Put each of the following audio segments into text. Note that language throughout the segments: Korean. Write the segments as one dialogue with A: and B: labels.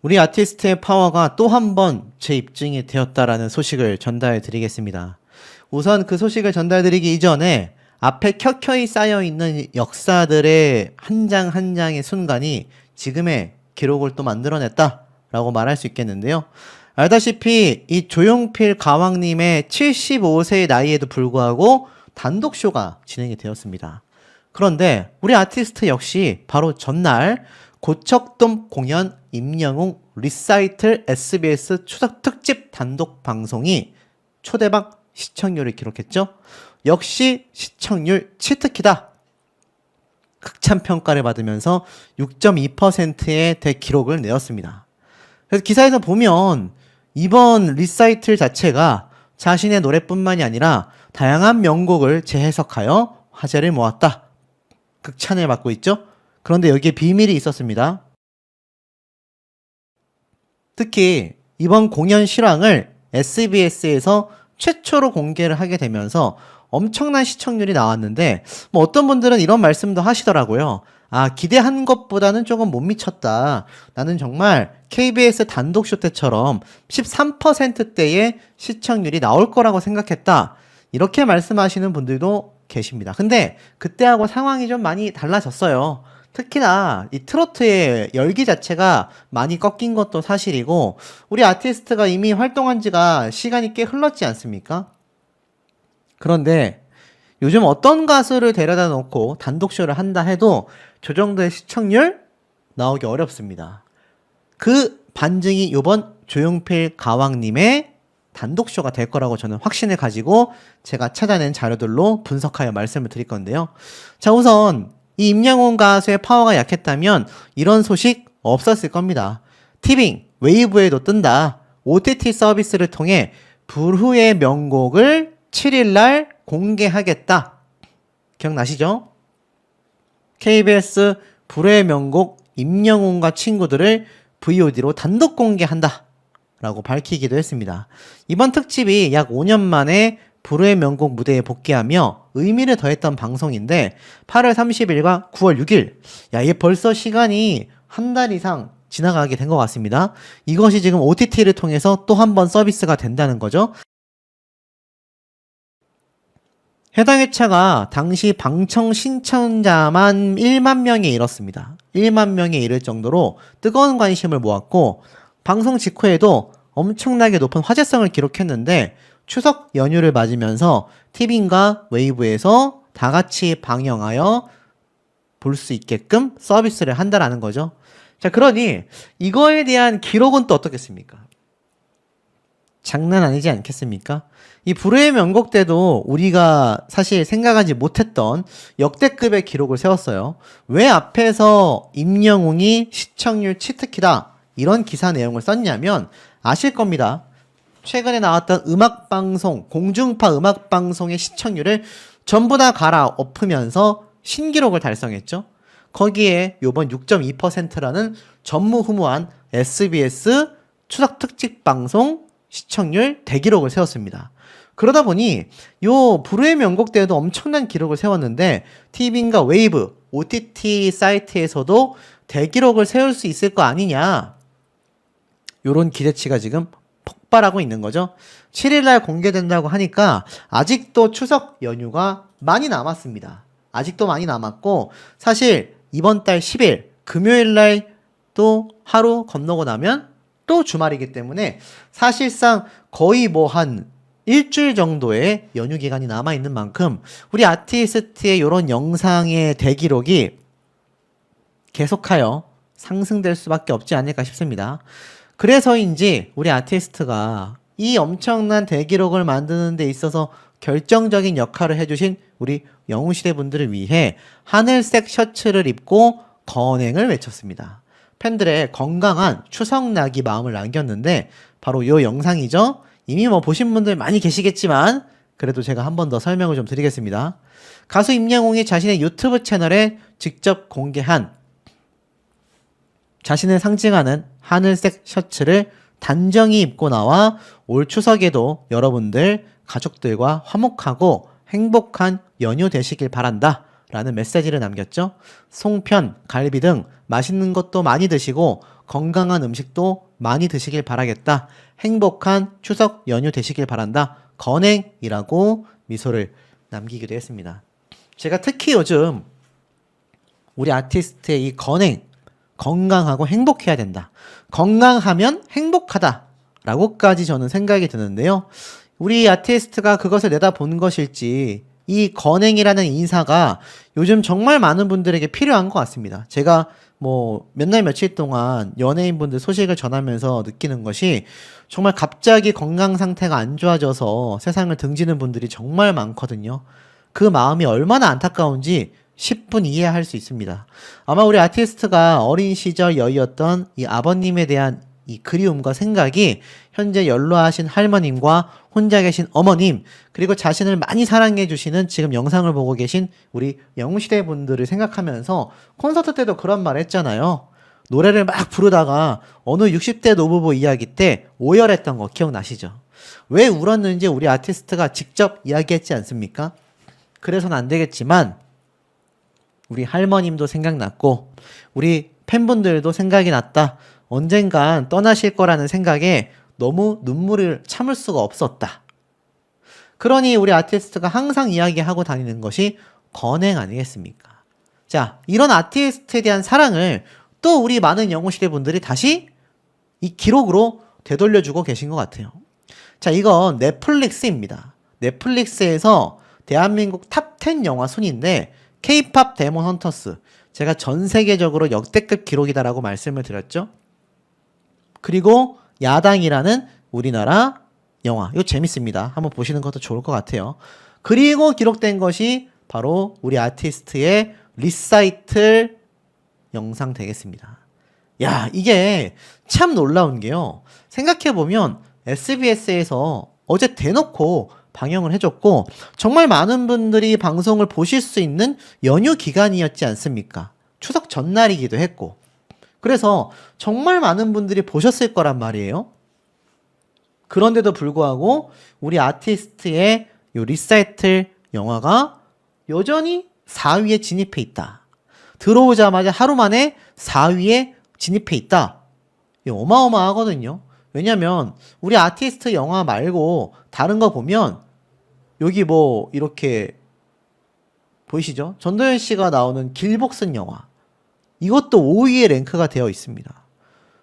A: 우리 아티스트의 파워가 또 한 번 재입증이 되었다라는 소식을 전달해 드리겠습니다. 우선 그 소식을 전달드리기 이전에 앞에 켜켜이 쌓여있는 역사들의 한 장 한 장의 순간이 지금의 기록을 또 만들어냈다라고 말할 수 있겠는데요. 알다시피 이 조용필 가왕님의 75세의 나이에도 불구하고 단독쇼가 진행이 되었습니다. 그런데 우리 아티스트 역시 바로 전날 고척돔 공연 임영웅 리사이틀 SBS 추석 특집 단독 방송이 초대박 시청률을 기록했죠. 역시 시청률 치트키다. 극찬 평가를 받으면서 6.2%의 대기록을 내었습니다. 그래서 기사에서 보면 이번 리사이틀 자체가 자신의 노래뿐만이 아니라 다양한 명곡을 재해석하여 화제를 모았다. 극찬을 받고 있죠. 그런데 여기에 비밀이 있었습니다. 특히 이번 공연 실황을 SBS에서 최초로 공개를 하게 되면서 엄청난 시청률이 나왔는데 뭐 어떤 분들은 이런 말씀도 하시더라고요. 아, 기대한 것보다는 조금 못 미쳤다. 나는 정말 KBS 단독쇼 때처럼 13%대의 시청률이 나올 거라고 생각했다. 이렇게 말씀하시는 분들도 계십니다. 근데 그때하고 상황이 좀 많이 달라졌어요. 특히나 이 트로트의 열기 자체가 많이 꺾인 것도 사실이고 우리 아티스트가 이미 활동한 지가 시간이 꽤 흘렀지 않습니까? 그런데 요즘 어떤 가수를 데려다 놓고 단독쇼를 한다 해도 저 정도의 시청률 나오기 어렵습니다. 그 반증이 이번 조용필 가왕님의 단독쇼가 될 거라고 저는 확신을 가지고 제가 찾아낸 자료들로 분석하여 말씀을 드릴 건데요. 자, 우선 이 임영웅 가수의 파워가 약했다면 이런 소식 없었을 겁니다. 티빙, 웨이브에도 뜬다. OTT 서비스를 통해 불후의 명곡을 7일날 공개하겠다. 기억나시죠? KBS 불후의 명곡 임영웅과 친구들을 VOD로 단독 공개한다. 라고 밝히기도 했습니다. 이번 특집이 약 5년 만에 불후의 명곡 무대에 복귀하며 의미를 더했던 방송인데 8월 30일과 9월 6일 야, 이게 벌써 시간이 한 달 이상 지나가게 된 것 같습니다. 이것이 지금 OTT를 통해서 또 한 번 서비스가 된다는 거죠. 해당 회차가 당시 방청 신청자만 1만 명에 이뤘습니다. 1만 명에 이를 정도로 뜨거운 관심을 모았고 방송 직후에도 엄청나게 높은 화제성을 기록했는데 추석 연휴를 맞으면서 티빙과 웨이브에서 다 같이 방영하여 볼 수 있게끔 서비스를 한다라는 거죠. 자, 그러니 이거에 대한 기록은 또 어떻겠습니까? 장난 아니지 않겠습니까? 이 불후의 명곡 때도 우리가 사실 생각하지 못했던 역대급의 기록을 세웠어요. 왜 앞에서 임영웅이 시청률 치트키다 이런 기사 내용을 썼냐면 아실 겁니다. 최근에 나왔던 음악방송, 공중파 음악방송의 시청률을 전부 다 갈아엎으면서 신기록을 달성했죠. 거기에 요번 6.2%라는 전무후무한 SBS 추석 특집 방송 시청률 대기록을 세웠습니다. 그러다 보니 요 불후의 명곡 때에도 엄청난 기록을 세웠는데 TV인가 웨이브, OTT 사이트에서도 대기록을 세울 수 있을 거 아니냐 요런 기대치가 지금 폭발하고 있는 거죠. 7일날 공개된다고 하니까 아직도 추석 연휴가 많이 남았습니다. 아직도 많이 남았고 사실 이번 달 10일 금요일날 또 하루 건너고 나면 또 주말이기 때문에 사실상 거의 뭐 한 일주일 정도의 연휴 기간이 남아있는 만큼 우리 아티스트의 이런 영상의 대기록이 계속하여 상승될 수밖에 없지 않을까 싶습니다. 그래서인지 우리 아티스트가 이 엄청난 대기록을 만드는 데 있어서 결정적인 역할을 해주신 우리 영웅시대 분들을 위해 하늘색 셔츠를 입고 건행을 외쳤습니다. 팬들의 건강한 추석나기 마음을 남겼는데 바로 이 영상이죠. 이미 뭐 보신 분들 많이 계시겠지만 그래도 제가 한 번 더 설명을 좀 드리겠습니다. 가수 임영웅이 자신의 유튜브 채널에 직접 공개한 자신을 상징하는 하늘색 셔츠를 단정히 입고 나와 올 추석에도 여러분들 가족들과 화목하고 행복한 연휴 되시길 바란다 라는 메시지를 남겼죠. 송편, 갈비 등 맛있는 것도 많이 드시고 건강한 음식도 많이 드시길 바라겠다. 행복한 추석 연휴 되시길 바란다. 건행이라고 미소를 남기기도 했습니다. 제가 특히 요즘 우리 아티스트의 이 건행, 건강하고 행복해야 된다. 건강하면 행복하다. 라고까지 저는 생각이 드는데요. 우리 아티스트가 그것을 내다본 것일지 이 건행이라는 인사가 요즘 정말 많은 분들에게 필요한 것 같습니다. 제가 뭐 몇 날 며칠 동안 연예인분들 소식을 전하면서 느끼는 것이 정말 갑자기 건강 상태가 안 좋아져서 세상을 등지는 분들이 정말 많거든요. 그 마음이 얼마나 안타까운지 10분 이해할 수 있습니다. 아마 우리 아티스트가 어린 시절 여의었던 이 아버님에 대한 이 그리움과 생각이 현재 연로하신 할머님과 혼자 계신 어머님, 그리고 자신을 많이 사랑해 주시는 지금 영상을 보고 계신 우리 영웅시대 분들을 생각하면서 콘서트 때도 그런 말 했잖아요. 노래를 막 부르다가 어느 60대 노부부 이야기 때 오열했던 거 기억나시죠? 왜 울었는지 우리 아티스트가 직접 이야기했지 않습니까? 그래서는 안 되겠지만 우리 할머님도 생각났고 우리 팬분들도 생각이 났다. 언젠간 떠나실 거라는 생각에 너무 눈물을 참을 수가 없었다. 그러니 우리 아티스트가 항상 이야기하고 다니는 것이 건행 아니겠습니까? 자, 이런 아티스트에 대한 사랑을 또 우리 많은 영웅시대 분들이 다시 이 기록으로 되돌려주고 계신 것 같아요. 자, 이건 넷플릭스입니다. 넷플릭스에서 대한민국 탑 10 영화 순위인데 K-팝 데몬 헌터스, 제가 전 세계적으로 역대급 기록이다라고 말씀을 드렸죠. 그리고 야당이라는 우리나라 영화, 이거 재밌습니다. 한번 보시는 것도 좋을 것 같아요. 그리고 기록된 것이 바로 우리 아티스트의 리사이틀 영상 되겠습니다. 야, 이게 참 놀라운 게요. 생각해보면 SBS에서 어제 대놓고 방영을 해줬고 정말 많은 분들이 방송을 보실 수 있는 연휴 기간이었지 않습니까? 추석 전날이기도 했고 그래서 정말 많은 분들이 보셨을 거란 말이에요. 그런데도 불구하고 우리 아티스트의 이 리사이틀 영화가 여전히 4위에 진입해 있다. 들어오자마자 하루 만에 4위에 진입해 있다. 이거 어마어마하거든요. 왜냐면 우리 아티스트 영화 말고 다른 거 보면 여기 뭐 이렇게 보이시죠? 전도연 씨가 나오는 길복슨 영화, 이것도 5위에 랭크가 되어 있습니다.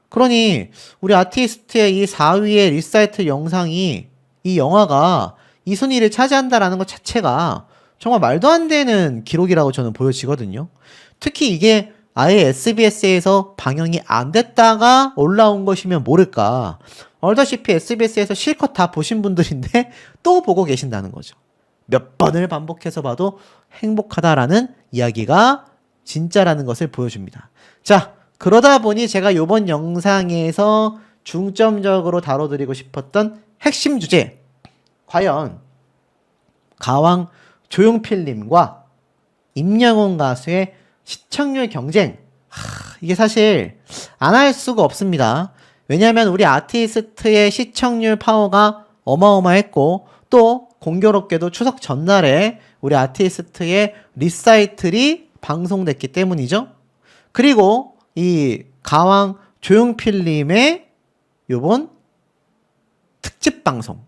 A: 그러니 우리 아티스트의 이 4위의 리사이틀 영상이, 이 영화가 이 순위를 차지한다라는 것 자체가 정말 말도 안 되는 기록이라고 저는 보여지거든요. 특히 이게 아예 SBS에서 방영이 안 됐다가 올라온 것이면 모를까. 알다시피 SBS에서 실컷 다 보신 분들인데 또 보고 계신다는 거죠. 몇 번을 반복해서 봐도 행복하다라는 이야기가 진짜라는 것을 보여줍니다. 자, 그러다 보니 제가 이번 영상에서 중점적으로 다뤄드리고 싶었던 핵심 주제, 과연 가왕 조용필님과 임영웅 가수의 시청률 경쟁, 이게 사실 안 할 수가 없습니다. 왜냐하면 우리 아티스트의 시청률 파워가 어마어마했고 또 공교롭게도 추석 전날에 우리 아티스트의 리사이틀이 방송됐기 때문이죠. 그리고 이 가왕 조용필님의 요번 특집 방송,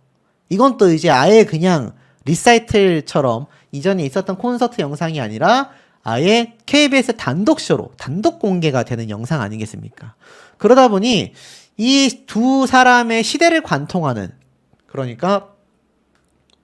A: 이건 또 이제 아예 그냥 리사이틀처럼 이전에 있었던 콘서트 영상이 아니라 아예 KBS 단독쇼로 단독 공개가 되는 영상 아니겠습니까? 그러다 보니 이 두 사람의 시대를 관통하는, 그러니까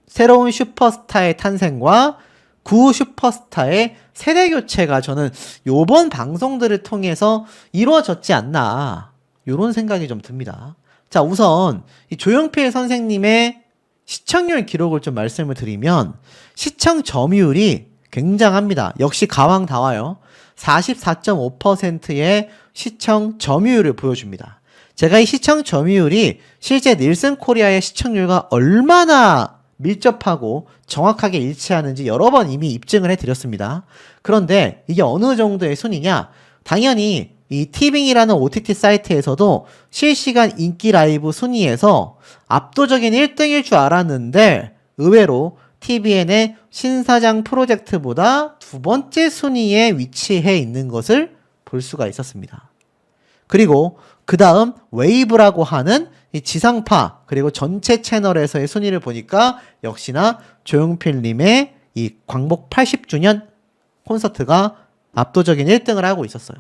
A: 새로운 슈퍼스타의 탄생과 구 슈퍼스타의 세대 교체가 저는 요번 방송들을 통해서 이루어졌지 않나, 요런 생각이 좀 듭니다. 자, 우선 이 조용필 선생님의 시청률 기록을 좀 말씀을 드리면 시청 점유율이 굉장합니다. 역시 가왕다와요. 44.5%의 시청 점유율을 보여줍니다. 제가 이 시청 점유율이 실제 닐슨 코리아의 시청률과 얼마나 밀접하고 정확하게 일치하는지 여러 번 이미 입증을 해드렸습니다. 그런데 이게 어느 정도의 순위냐? 당연히 이 티빙이라는 OTT 사이트에서도 실시간 인기 라이브 순위에서 압도적인 1등일 줄 알았는데 의외로 TVN의 신사장 프로젝트보다 두 번째 순위에 위치해 있는 것을 볼 수가 있었습니다. 그리고 그 다음 웨이브라고 하는 이 지상파 그리고 전체 채널에서의 순위를 보니까 역시나 조용필님의 이 광복 80주년 콘서트가 압도적인 1등을 하고 있었어요.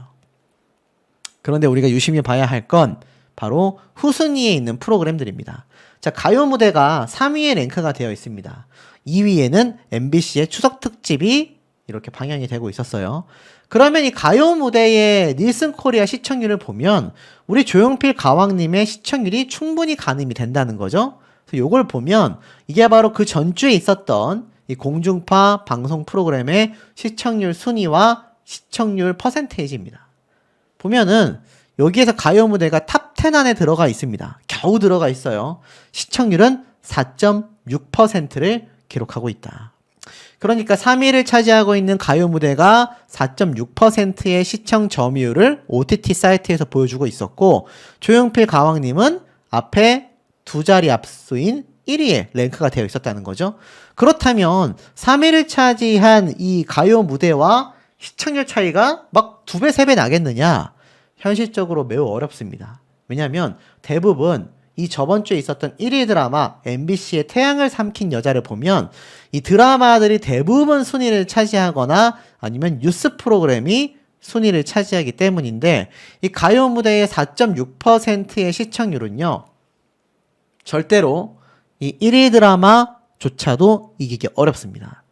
A: 그런데 우리가 유심히 봐야 할 건 바로 후순위에 있는 프로그램들입니다. 자, 가요 무대가 3위에 랭크가 되어 있습니다. 2위에는 MBC의 추석 특집이 이렇게 방영이 되고 있었어요. 그러면 이 가요 무대의 닐슨 코리아 시청률을 보면 우리 조용필 가왕님의 시청률이 충분히 가늠이 된다는 거죠. 그래서 이걸 보면 이게 바로 그 전주에 있었던 이 공중파 방송 프로그램의 시청률 순위와 시청률 퍼센테이지입니다. 보면은 여기에서 가요 무대가 탑 10 안에 들어가 있습니다. 겨우 들어가 있어요. 시청률은 4.6%를 기록하고 있다. 그러니까 3위를 차지하고 있는 가요 무대가 4.6%의 시청 점유율을 OTT 사이트에서 보여주고 있었고, 조용필 가왕님은 앞에 두 자리 앞수인 1위에 랭크가 되어 있었다는 거죠. 그렇다면 3위를 차지한 이 가요 무대와 시청률 차이가 막 2배, 3배 나겠느냐? 현실적으로 매우 어렵습니다. 왜냐하면 대부분 이 저번 주에 있었던 1위 드라마 MBC의 태양을 삼킨 여자를 보면 이 드라마들이 대부분 순위를 차지하거나 아니면 뉴스 프로그램이 순위를 차지하기 때문인데, 이 가요 무대의 4.6%의 시청률은요, 절대로 이 1위 드라마조차도 이기기 어렵습니다.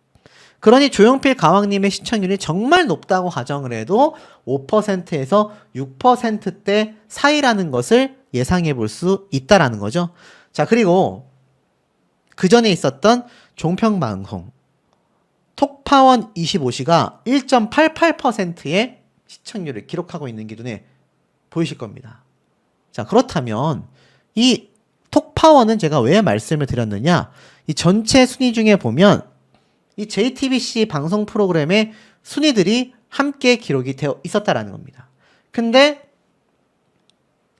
A: 그러니 조용필 가왕님의 시청률이 정말 높다고 가정을 해도 5%에서 6%대 사이라는 것을 예상해 볼 수 있다라는 거죠. 자, 그리고 그 전에 있었던 종편방송 톡파원 25시가 1.88%의 시청률을 기록하고 있는 게 눈에 보이실 겁니다. 자, 그렇다면 이 톡파원은 제가 왜 말씀을 드렸느냐? 이 전체 순위 중에 보면 이 JTBC 방송 프로그램의 순위들이 함께 기록이 되어 있었다라는 겁니다. 근데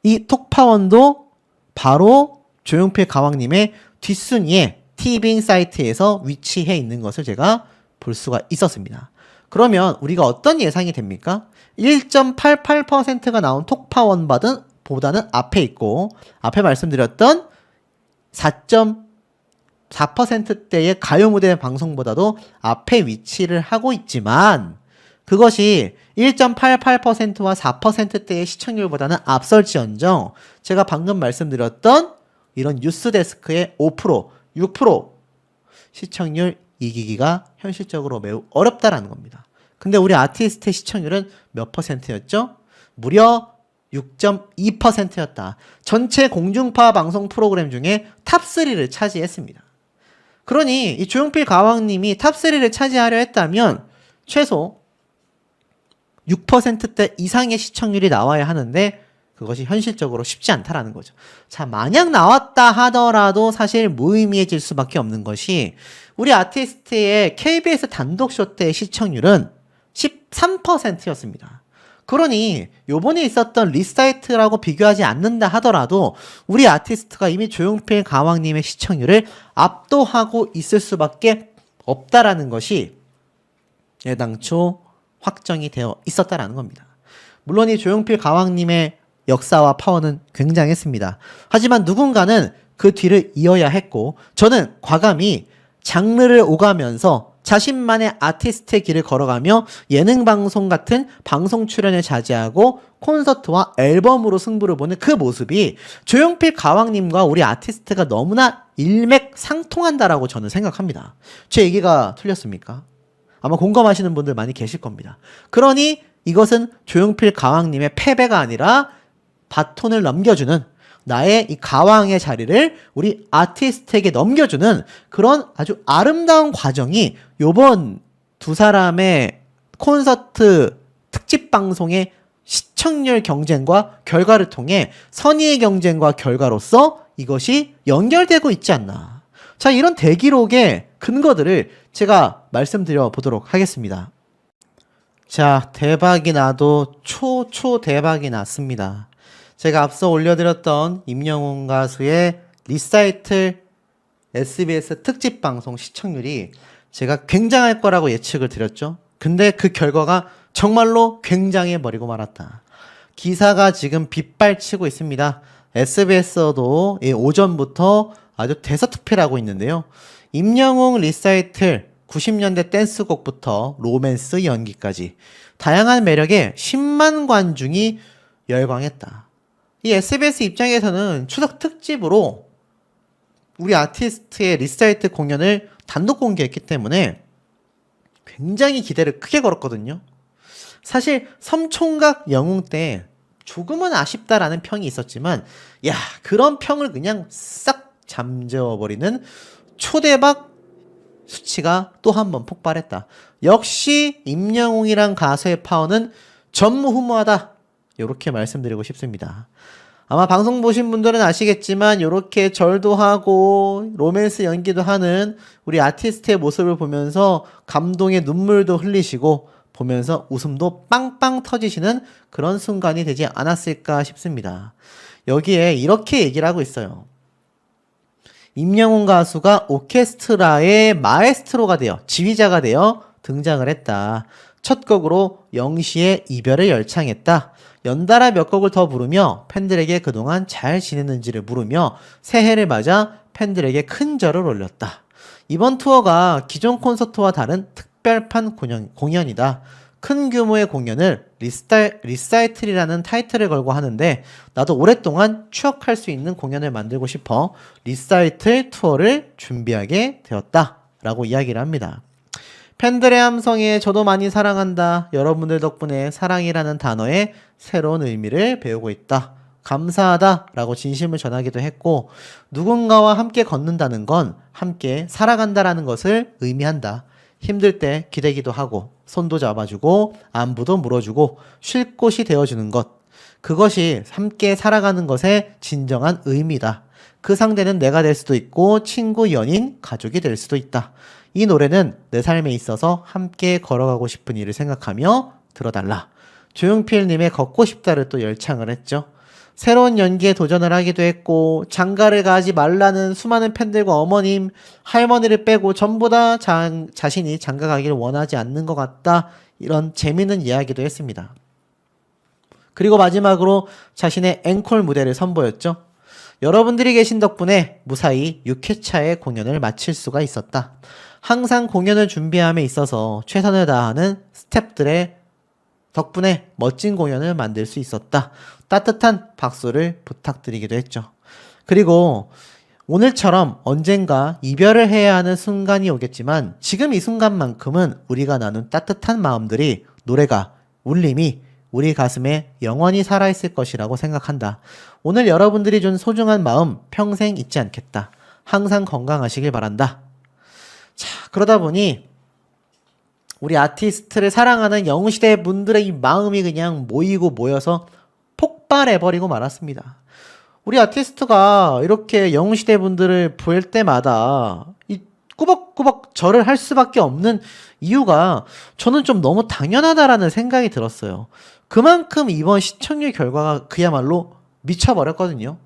A: 이 톡파원도 바로 조용필 가왕님의 뒷순위에 티빙 사이트에서 위치해 있는 것을 제가 볼 수가 있었습니다. 그러면 우리가 어떤 예상이 됩니까? 1.88%가 나온 톡파원보다는 앞에 있고, 앞에 말씀드렸던 4.4%대의 가요 무대 방송보다도 앞에 위치를 하고 있지만, 그것이 1.88%와 4%대의 시청률보다는 앞설지언정 제가 방금 말씀드렸던 이런 뉴스데스크의 5%, 6% 시청률 이기기가 현실적으로 매우 어렵다라는 겁니다. 근데 우리 아티스트의 시청률은 몇 %였죠? 무려 6.2%였다. 전체 공중파 방송 프로그램 중에 탑3를 차지했습니다. 그러니 이 조용필 가왕님이 탑3를 차지하려 했다면 최소 6%대 이상의 시청률이 나와야 하는데 그것이 현실적으로 쉽지 않다라는 거죠. 자, 만약 나왔다 하더라도 사실 무의미해질 수밖에 없는 것이 우리 아티스트의 KBS 단독쇼 때 시청률은 13%였습니다. 그러니 요번에 있었던 리사이트라고 비교하지 않는다 하더라도 우리 아티스트가 이미 조용필 가왕님의 시청률을 압도하고 있을 수밖에 없다라는 것이 애당초 확정이 되어 있었다라는 겁니다. 물론 이 조용필 가왕님의 역사와 파워는 굉장했습니다. 하지만 누군가는 그 뒤를 이어야 했고, 저는 과감히 장르를 오가면서 자신만의 아티스트의 길을 걸어가며 예능방송 같은 방송 출연을 자제하고 콘서트와 앨범으로 승부를 보는 그 모습이 조용필 가왕님과 우리 아티스트가 너무나 일맥상통한다라고 저는 생각합니다. 제 얘기가 틀렸습니까? 아마 공감하시는 분들 많이 계실 겁니다. 그러니 이것은 조용필 가왕님의 패배가 아니라 바톤을 넘겨주는, 나의 이 가왕의 자리를 우리 아티스트에게 넘겨주는 그런 아주 아름다운 과정이 요번 두 사람의 콘서트 특집 방송의 시청률 경쟁과 결과를 통해 선의의 경쟁과 결과로서 이것이 연결되고 있지 않나. 자, 이런 대기록의 근거들을 제가 말씀드려 보도록 하겠습니다. 자, 대박이 나도 초 대박이 났습니다. 제가 앞서 올려드렸던 임영웅 가수의 리사이틀 SBS 특집 방송 시청률이 제가 굉장할 거라고 예측을 드렸죠. 근데 그 결과가 정말로 굉장해 버리고 말았다. 기사가 지금 빗발치고 있습니다. SBS도 오전부터 아주 대서특필 하고 있는데요. 임영웅 리사이틀 90년대 댄스곡부터 로맨스 연기까지 다양한 매력에 10만 관중이 열광했다. 이 SBS 입장에서는 추석 특집으로 우리 아티스트의 리사이트 공연을 단독 공개했기 때문에 굉장히 기대를 크게 걸었거든요. 사실 섬총각 영웅 때 조금은 아쉽다라는 평이 있었지만 야, 그런 평을 그냥 싹 잠재워버리는 초대박 수치가 또 한 번 폭발했다. 역시 임영웅이란 가수의 파워는 전무후무하다. 이렇게 말씀드리고 싶습니다. 아마 방송 보신 분들은 아시겠지만 이렇게 절도 하고 로맨스 연기도 하는 우리 아티스트의 모습을 보면서 감동의 눈물도 흘리시고 보면서 웃음도 빵빵 터지시는 그런 순간이 되지 않았을까 싶습니다. 여기에 이렇게 얘기를 하고 있어요. 임영웅 가수가 오케스트라의 마에스트로가 되어 지휘자가 되어 등장을 했다. 첫 곡으로 영시의 이별을 열창했다. 연달아 몇 곡을 더 부르며 팬들에게 그동안 잘 지냈는지를 물으며 새해를 맞아 팬들에게 큰 절을 올렸다. 이번 투어가 기존 콘서트와 다른 특별판 공연이다. 큰 규모의 공연을 리사이틀이라는 타이틀을 걸고 하는데 나도 오랫동안 추억할 수 있는 공연을 만들고 싶어 리사이틀 투어를 준비하게 되었다 라고 이야기를 합니다. 팬들의 함성에 저도 많이 사랑한다. 여러분들 덕분에 사랑이라는 단어의 새로운 의미를 배우고 있다. 감사하다 라고 진심을 전하기도 했고 누군가와 함께 걷는다는 건 함께 살아간다라는 것을 의미한다. 힘들 때 기대기도 하고 손도 잡아주고 안부도 물어주고 쉴 곳이 되어주는 것. 그것이 함께 살아가는 것의 진정한 의미다. 그 상대는 내가 될 수도 있고 친구, 연인, 가족이 될 수도 있다. 이 노래는 내 삶에 있어서 함께 걸어가고 싶은 일을 생각하며 들어달라. 조용필님의 걷고 싶다를 또 열창을 했죠. 새로운 연기에 도전을 하기도 했고 장가를 가지 말라는 수많은 팬들과 어머님, 할머니를 빼고 전부 다 자신이 장가 가기를 원하지 않는 것 같다. 이런 재미있는 이야기도 했습니다. 그리고 마지막으로 자신의 앵콜 무대를 선보였죠. 여러분들이 계신 덕분에 무사히 6회차의 공연을 마칠 수가 있었다. 항상 공연을 준비함에 있어서 최선을 다하는 스태프들의 덕분에 멋진 공연을 만들 수 있었다. 따뜻한 박수를 부탁드리기도 했죠. 그리고 오늘처럼 언젠가 이별을 해야 하는 순간이 오겠지만 지금 이 순간만큼은 우리가 나눈 따뜻한 마음들이 노래가 울림이 우리 가슴에 영원히 살아있을 것이라고 생각한다. 오늘 여러분들이 준 소중한 마음 평생 잊지 않겠다. 항상 건강하시길 바란다. 자, 그러다 보니 우리 아티스트를 사랑하는 영웅시대 분들의 이 마음이 그냥 모이고 모여서 폭발해버리고 말았습니다. 우리 아티스트가 이렇게 영웅시대 분들을 볼 때마다 이 꾸벅꾸벅 절을 할 수밖에 없는 이유가 저는 좀 너무 당연하다라는 생각이 들었어요. 그만큼 이번 시청률 결과가 그야말로 미쳐버렸거든요.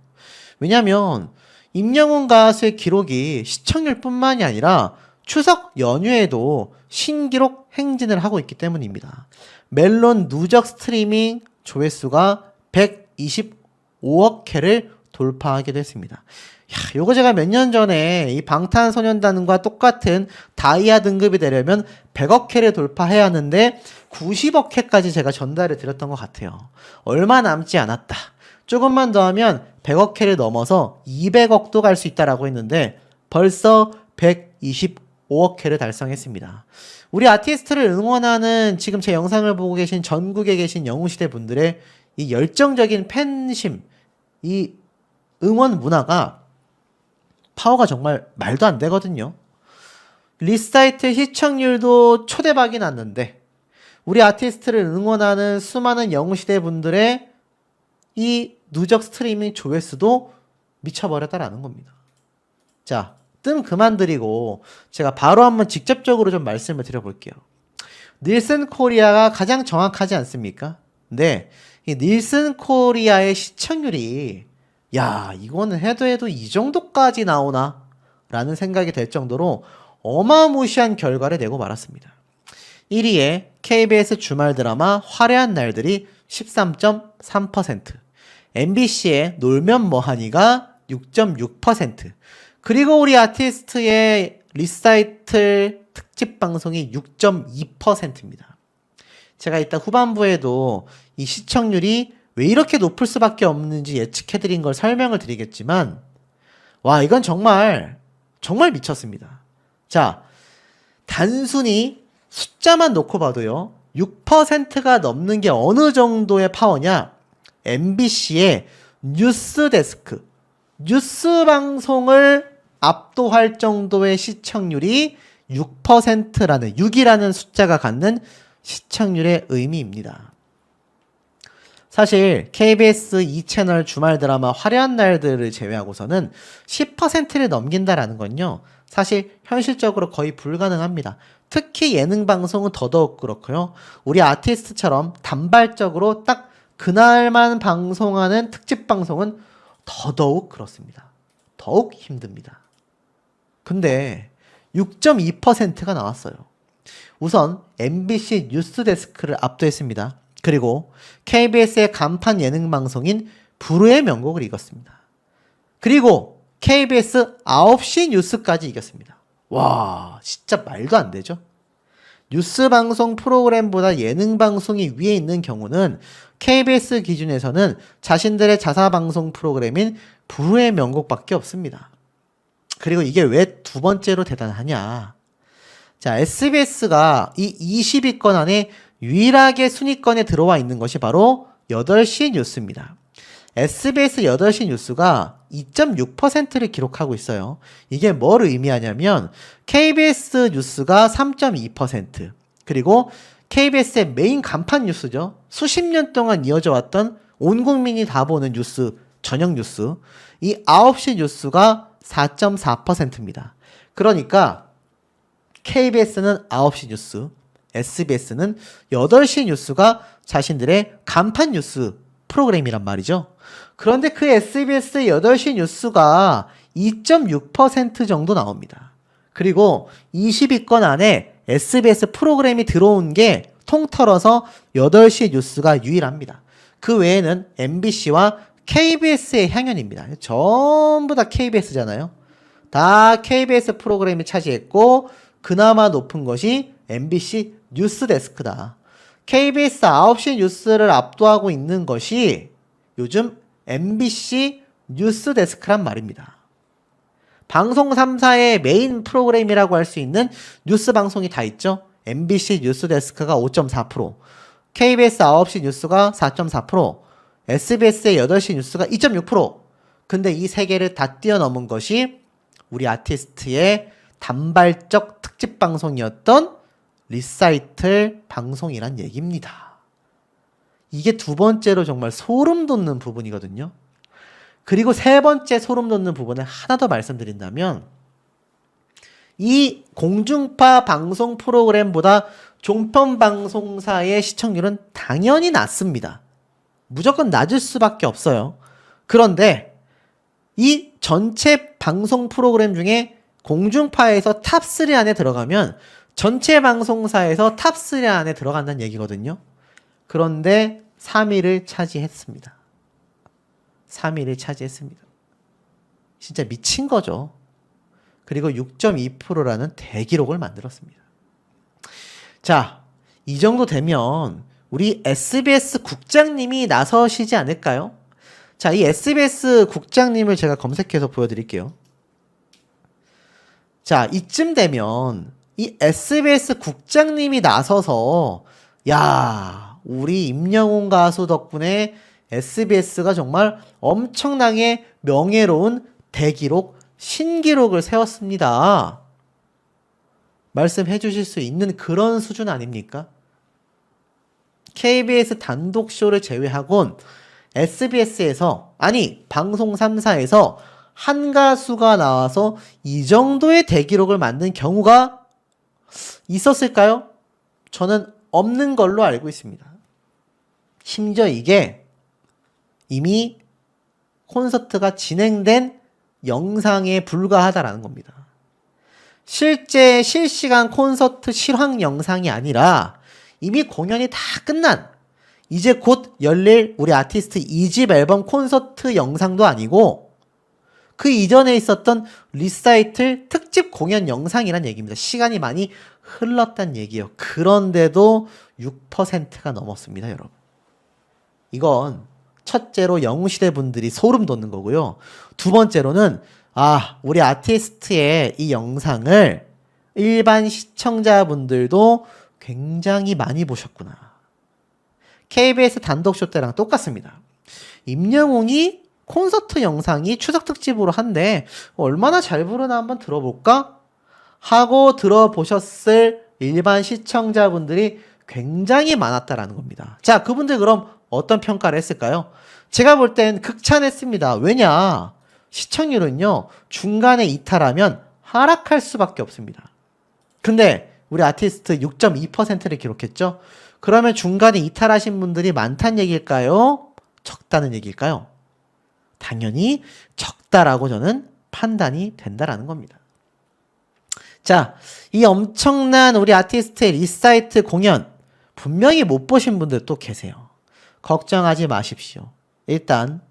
A: 왜냐면 임영웅 가수의 기록이 시청률뿐만이 아니라 추석 연휴에도 신기록 행진을 하고 있기 때문입니다. 멜론 누적 스트리밍 조회수가 125억 회를 돌파하기도 했습니다. 요거 제가 몇 년 전에 이 방탄소년단과 똑같은 다이아 등급이 되려면 100억 회를 돌파해야 하는데 90억 회까지 제가 전달을 드렸던 것 같아요. 얼마 남지 않았다. 조금만 더 하면 100억 회를 넘어서 200억도 갈 수 있다라고 했는데 벌써 125억 회를 달성했습니다. 우리 아티스트를 응원하는 지금 제 영상을 보고 계신 전국에 계신 영웅시대 분들의 이 열정적인 팬심, 이 응원 문화가 파워가 정말 말도 안 되거든요. 리사이트 시청률도 초대박이 났는데 우리 아티스트를 응원하는 수많은 영웅시대 분들의 이 누적 스트리밍 조회수도 미쳐버렸다라는 겁니다. 자, 뜸 그만 들이고 제가 바로 한번 직접적으로 좀 말씀을 드려볼게요. 닐슨 코리아가 가장 정확하지 않습니까? 근데 이 닐슨 코리아의 시청률이 야, 이거는 해도 이 정도까지 나오나? 라는 생각이 될 정도로 어마무시한 결과를 내고 말았습니다. 1위에 KBS 주말 드라마 화려한 날들이 13.3%, MBC의 놀면 뭐하니가 6.6%, 그리고 우리 아티스트의 리사이틀 특집 방송이 6.2%입니다. 제가 이따 후반부에도 이 시청률이 왜 이렇게 높을 수밖에 없는지 예측해드린 걸 설명을 드리겠지만, 와, 이건 정말 미쳤습니다. 자, 단순히 숫자만 놓고 봐도요, 6%가 넘는 게 어느 정도의 파워냐? MBC의 뉴스 데스크, 뉴스 방송을 압도할 정도의 시청률이 6%라는, 6이라는 숫자가 갖는 시청률의 의미입니다. 사실 KBS 2채널 주말 드라마 화려한 날들을 제외하고서는 10%를 넘긴다라는 건요, 사실 현실적으로 거의 불가능합니다. 특히 예능 방송은 더더욱 그렇고요. 우리 아티스트처럼 단발적으로 딱 그날만 방송하는 특집 방송은 더더욱 그렇습니다. 더욱 힘듭니다. 근데 6.2%가 나왔어요. 우선 MBC 뉴스데스크를 압도했습니다. 그리고 KBS의 간판 예능 방송인 불후의 명곡을 이겼습니다. 그리고 KBS 9시 뉴스까지 이겼습니다. 와, 진짜 말도 안 되죠? 뉴스 방송 프로그램보다 예능 방송이 위에 있는 경우는 KBS 기준에서는 자신들의 자사 방송 프로그램인 불후의 명곡밖에 없습니다. 그리고 이게 왜 두 번째로 대단하냐? 자, SBS가 이 20위권 안에 유일하게 순위권에 들어와 있는 것이 바로 8시 뉴스입니다. SBS 8시 뉴스가 2.6%를 기록하고 있어요. 이게 뭘 의미하냐면 KBS 뉴스가 3.2%, 그리고 KBS의 메인 간판 뉴스죠. 수십 년 동안 이어져 왔던 온 국민이 다 보는 뉴스, 저녁 뉴스, 이 9시 뉴스가 4.4%입니다. 그러니까 KBS는 9시 뉴스, SBS는 8시 뉴스가 자신들의 간판 뉴스 프로그램이란 말이죠. 그런데 그 SBS 8시 뉴스가 2.6% 정도 나옵니다. 그리고 20위권 안에 SBS 프로그램이 들어온 게 통틀어서 8시 뉴스가 유일합니다. 그 외에는 MBC와 KBS의 향연입니다. 전부 다 KBS잖아요. 다 KBS 프로그램이 차지했고, 그나마 높은 것이 MBC 뉴스데스크다. KBS 9시 뉴스를 압도하고 있는 것이 요즘 MBC 뉴스데스크란 말입니다. 방송 3사의 메인 프로그램이라고 할 수 있는 뉴스 방송이 다 있죠. MBC 뉴스데스크가 5.4%, KBS 9시 뉴스가 4.4%, SBS의 8시 뉴스가 2.6%. 근데 이 세 개를 다 뛰어넘은 것이 우리 아티스트의 단발적 특집 방송이었던 리사이틀 방송이란 얘기입니다. 이게 두 번째로 정말 소름 돋는 부분이거든요. 그리고 세 번째 소름 돋는 부분을 하나 더 말씀드린다면, 이 공중파 방송 프로그램보다 종편 방송사의 시청률은 당연히 낮습니다. 무조건 낮을 수밖에 없어요. 그런데 이 전체 방송 프로그램 중에 공중파에서 탑3 안에 들어가면 전체 방송사에서 탑3 안에 들어간다는 얘기거든요. 그런데 3위를 차지했습니다. 3위를 차지했습니다. 진짜 미친 거죠. 그리고 6.2%라는 대기록을 만들었습니다. 자, 이 정도 되면 우리 SBS 국장님이 나서시지 않을까요? 자, 이 SBS 국장님을 제가 검색해서 보여드릴게요. 자, 이쯤 되면 이 SBS 국장님이 나서서, 야, 우리 임영웅 가수 덕분에 SBS가 정말 엄청나게 명예로운 대기록, 신기록을 세웠습니다. 말씀해 주실 수 있는 그런 수준 아닙니까? KBS 단독 쇼를 제외하곤 SBS에서, 아니 방송 3사에서 한 가수가 나와서 이 정도의 대기록을 만든 경우가 있었을까요? 저는 없는 걸로 알고 있습니다. 심지어 이게 이미 콘서트가 진행된 영상에 불과하다라는 겁니다. 실제 실시간 콘서트 실황 영상이 아니라 이미 공연이 다 끝난 이제 곧 열릴 우리 아티스트 2집 앨범 콘서트 영상도 아니고 그 이전에 있었던 리사이틀 특집 공연 영상이란 얘기입니다. 시간이 많이 흘렀단 얘기예요. 그런데도 6%가 넘었습니다, 여러분. 이건 첫째로 영웅시대 분들이 소름 돋는 거고요. 두 번째로는 우리 아티스트의 이 영상을 일반 시청자분들도 굉장히 많이 보셨구나. KBS 단독쇼 때랑 똑같습니다. 임영웅이 콘서트 영상이 추석 특집으로 한데 얼마나 잘 부르나 한번 들어볼까? 하고 들어보셨을 일반 시청자분들이 굉장히 많았다라는 겁니다. 자, 그분들 그럼 어떤 평가를 했을까요? 제가 볼 땐 극찬했습니다. 왜냐? 시청률은요, 중간에 이탈하면 하락할 수밖에 없습니다. 근데 우리 아티스트 6.2%를 기록했죠? 그러면 중간에 이탈하신 분들이 많다는 얘기일까요? 적다는 얘기일까요? 당연히 적다라고 저는 판단이 된다라는 겁니다. 자, 이 엄청난 우리 아티스트의 리사이트 공연 분명히 못 보신 분들 또 계세요. 걱정하지 마십시오. 일단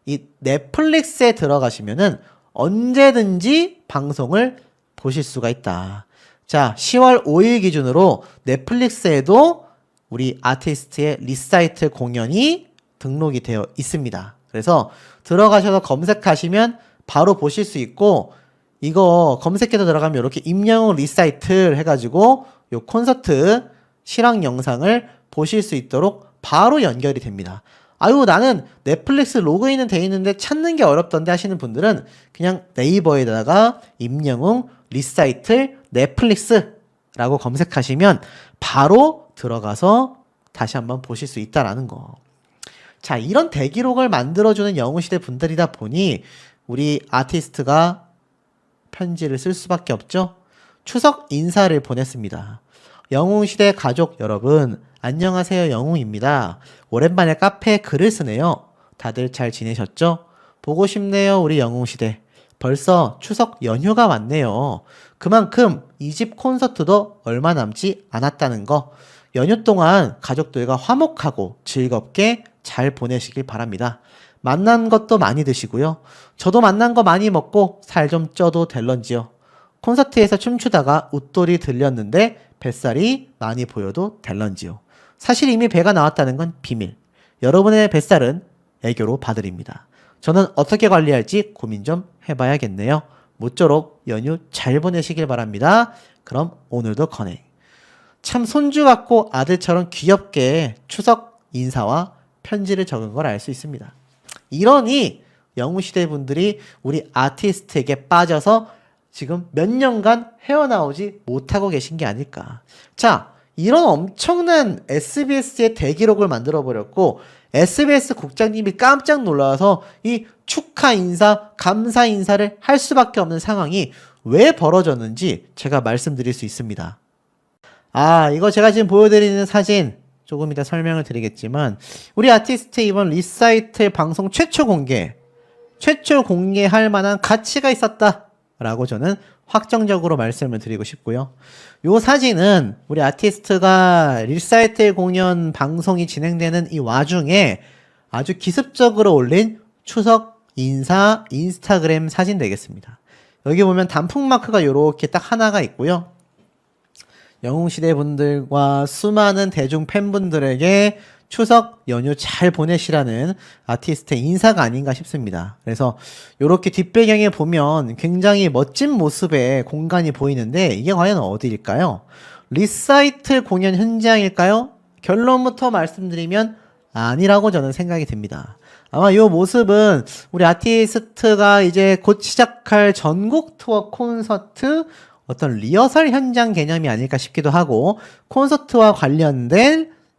A: 이 넷플릭스에 들어가시면은 언제든지 방송을 보실 수가 있다. 자, 10월 5일 기준으로 넷플릭스에도 우리 아티스트의 리사이트 공연이 등록이 되어 있습니다. 그래서 들어가셔서 검색하시면 바로 보실 수 있고, 이거 검색해서 들어가면 이렇게 임영웅 리사이틀 해가지고 요 콘서트 실황 영상을 보실 수 있도록 바로 연결이 됩니다. 아유, 나는 넷플릭스 로그인은 돼 있는데 찾는 게 어렵던데 하시는 분들은 그냥 네이버에다가 임영웅 리사이틀 넷플릭스라고 검색하시면 바로 들어가서 다시 한번 보실 수 있다라는 거. 자, 이런 대기록을 만들어주는 영웅시대 분들이다 보니 우리 아티스트가 편지를 쓸 수밖에 없죠. 추석 인사를 보냈습니다. 영웅시대 가족 여러분, 안녕하세요. 영웅입니다. 오랜만에 카페에 글을 쓰네요. 다들 잘 지내셨죠? 보고 싶네요. 우리 영웅시대. 벌써 추석 연휴가 왔네요. 그만큼 2집 콘서트도 얼마 남지 않았다는 거. 연휴 동안 가족들과 화목하고 즐겁게 잘 보내시길 바랍니다. 만난 것도 많이 드시고요. 저도 만난 거 많이 먹고 살 좀 쪄도 될런지요. 콘서트에서 춤추다가 웃돌이 들렸는데 뱃살이 많이 보여도 될런지요. 사실 이미 배가 나왔다는 건 비밀. 여러분의 뱃살은 애교로 봐드립니다. 저는 어떻게 관리할지 고민 좀 해봐야겠네요. 모쪼록 연휴 잘 보내시길 바랍니다. 그럼 오늘도 건행. 참 손주 같고 아들처럼 귀엽게 추석 인사와 편지를 적은 걸 알 수 있습니다. 이러니 영웅시대 분들이 우리 아티스트에게 빠져서 지금 몇 년간 헤어나오지 못하고 계신 게 아닐까. 자, 이런 엄청난 SBS의 대기록을 만들어버렸고 SBS 국장님이 깜짝 놀라서 이 축하 인사, 감사 인사를 할 수밖에 없는 상황이 왜 벌어졌는지 제가 말씀드릴 수 있습니다. 이거 제가 지금 보여드리는 사진 조금 이따 설명을 드리겠지만 우리 아티스트 이번 리사이틀 방송 최초 공개할 만한 가치가 있었다 라고 저는 확정적으로 말씀을 드리고 싶고요. 요 사진은 우리 아티스트가 리사이틀 공연 방송이 진행되는 이 와중에 아주 기습적으로 올린 추석 인사 인스타그램 사진 되겠습니다. 여기 보면 단풍 마크가 요렇게 딱 하나가 있고요. 영웅시대 분들과 수많은 대중 팬분들에게 추석 연휴 잘 보내시라는 아티스트의 인사가 아닌가 싶습니다. 그래서 이렇게 뒷배경에 보면 굉장히 멋진 모습의 공간이 보이는데 이게 과연 어디일까요? 리사이틀 공연 현장일까요? 결론부터 말씀드리면 아니라고 저는 생각이 듭니다. 아마 이 모습은 우리 아티스트가 이제 곧 시작할 전국 투어 콘서트 어떤 리허설 현장 개념이 아닐까 싶기도 하고 콘서트와 관련된